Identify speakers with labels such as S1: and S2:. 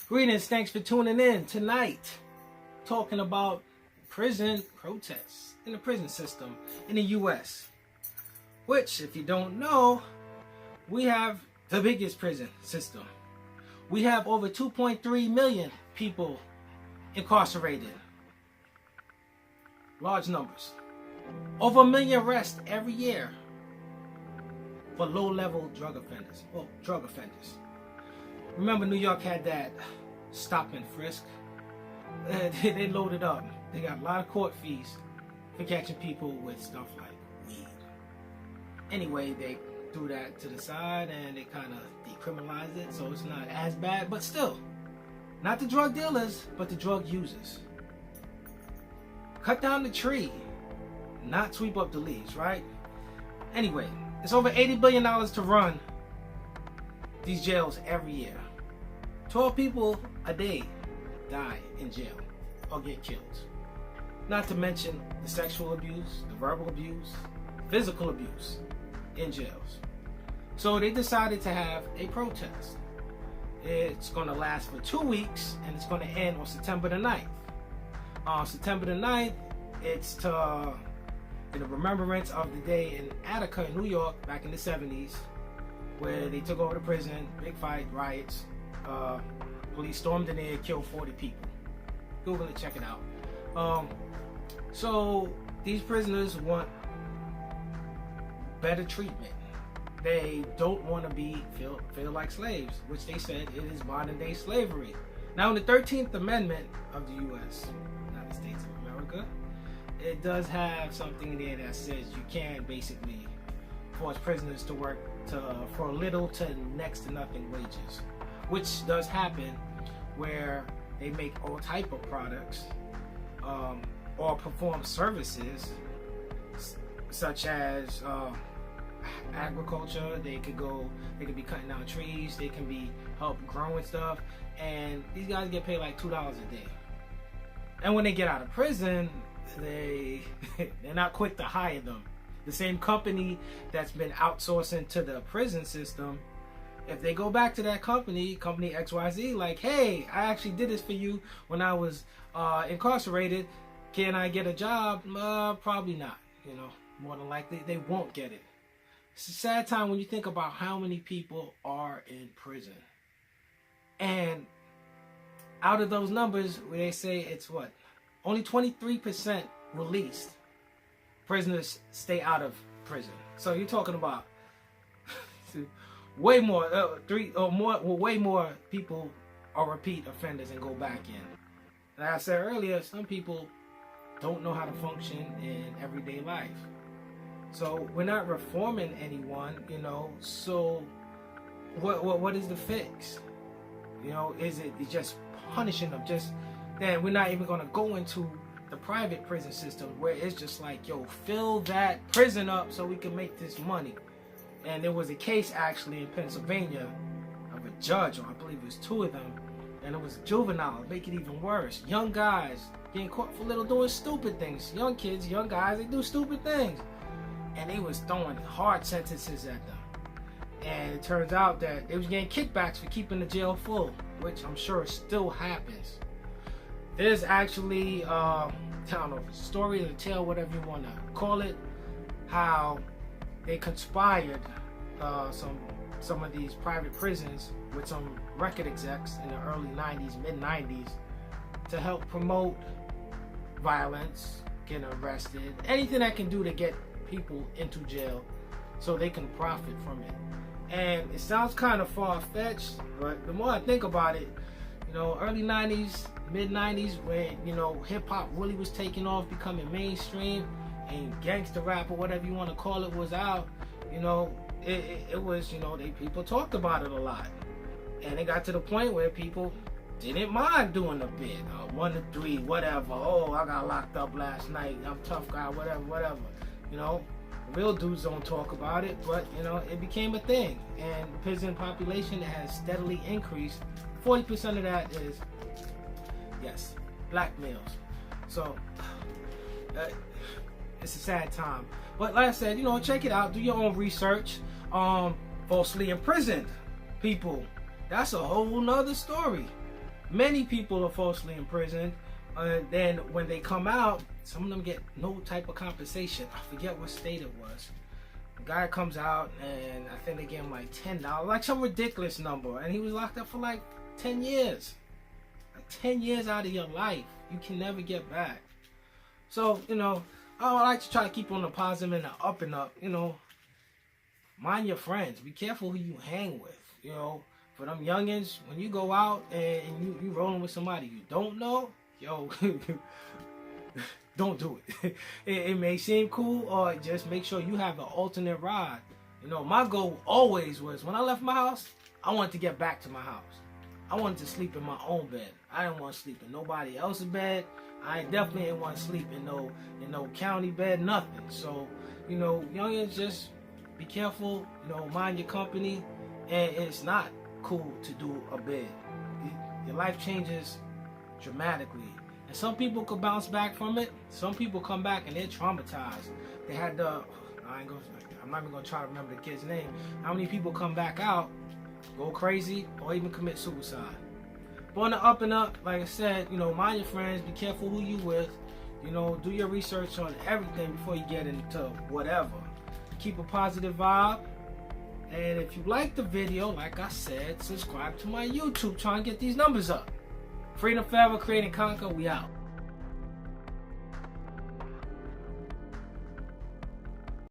S1: Greetings, thanks for tuning in tonight. Talking about prison protests in the prison system in the U.S. Which, if you don't know, we have the biggest prison system. We have over 2.3 million people incarcerated. Large numbers. Over 1 million arrests every year for low-level drug offenders. Well, drug offenders. Remember, New York had that stop and frisk. They loaded up. They got a lot of court fees for catching people with stuff like weed. Anyway, they threw that to the side and they kind of decriminalized it, so it's not as bad. But still, not the drug dealers, but the drug users. Cut down the tree, not sweep up the leaves, right? Anyway, it's over $80 billion to run these jails every year. 12 people a day die in jail or get killed. Not to mention the sexual abuse, the verbal abuse, physical abuse in jails. So they decided to have a protest. It's going to last for 2 weeks and it's going to end on September the 9th. On September the 9th, it's to in the remembrance of the day in Attica, New York, back in the 70s, where they took over the prison, big fight, riots. Police stormed in there, killed 40 people. Google it, check it out. So these prisoners want better treatment. They don't want to feel like slaves, which they said it is modern day slavery. Now, in the 13th Amendment of the U.S., United States of America, it does have something in there that says you can basically force prisoners to work for little to next to nothing wages, which does happen where they make all type of products or perform services such as agriculture. They could be cutting down trees, they can be help growing stuff, and these guys get paid like $2 a day. And when they get out of prison, they're not quick to hire them. The same company that's been outsourcing to the prison system, if they go back to that company XYZ, like, hey, I actually did this for you when I was incarcerated, can I get a job? Probably not. More than likely they won't get it. It's a sad time when you think about how many people are in prison. And out of those numbers, where they say it's what? Only 23% released. Prisoners stay out of prison. So you're talking about way more, way more people are repeat offenders and go back in. Like I said earlier, some people don't know how to function in everyday life. So we're not reforming anyone, so what is the fix? Is it just punishing them? Then we're not even going to go into the private prison system where it's just like, yo, fill that prison up so we can make this money. And there was a case actually in Pennsylvania of a judge, or I believe it was 2 of them, and it was juvenile. Make it even worse. Young guys getting caught for doing stupid things. Young kids, young guys, they do stupid things. And they was throwing hard sentences at them. And it turns out that they was getting kickbacks for keeping the jail full, which I'm sure still happens. There's actually, I don't know if it's a story or a tale, whatever you want to call it, how they conspired some of these private prisons with some record execs in the early 90s, mid-90s, to help promote violence, getting arrested, anything that can do to get people into jail so they can profit from it. And it sounds kind of far-fetched, but the more I think about it, early 90s, mid-90s, when, hip-hop really was taking off, becoming mainstream, and gangster rap, or whatever you want to call it, was out, it was, people talked about it a lot. And it got to the point where people didn't mind doing a bit, 1 to 3, whatever. Oh, I got locked up last night, I'm a tough guy, whatever. Real dudes don't talk about it, but, it became a thing. And the prison population has steadily increased. 40% of that is, yes, black males. So, it's a sad time. But like I said, check it out. Do your own research. Falsely imprisoned people. That's a whole nother story. Many people are falsely imprisoned. Then when they come out, some of them get no type of compensation. I forget what state it was. The guy comes out and I think they gave him like $10, like some ridiculous number, and he was locked up for like 10 years. Like 10 years out of your life, you can never get back. So, you know, I like to try to keep on the positive and the up and up. You know, mind your friends. Be careful who you hang with. You know, for them youngins, when you go out and you rolling with somebody you don't know, yo, don't do it. It may seem cool, or just make sure you have an alternate ride. You know, my goal always was, when I left my house, I wanted to get back to my house. I wanted to sleep in my own bed. I didn't want to sleep in nobody else's bed. I definitely didn't want to sleep in no county bed, nothing. So, you know, youngins, just be careful. You know, mind your company. And it's not cool to do a bid. Your life changes dramatically. And some people could bounce back from it. Some people come back and they're traumatized. They had I'm not even gonna try to remember the kid's name. How many people come back out, go crazy, or even commit suicide? But on the up and up, like I said, you know, mind your friends, be careful who you with. You know, do your research on everything before you get into whatever. Keep a positive vibe. And if you like the video, like I said, subscribe to my YouTube. Try and get these numbers up. Freedom forever, create and conquer. We out.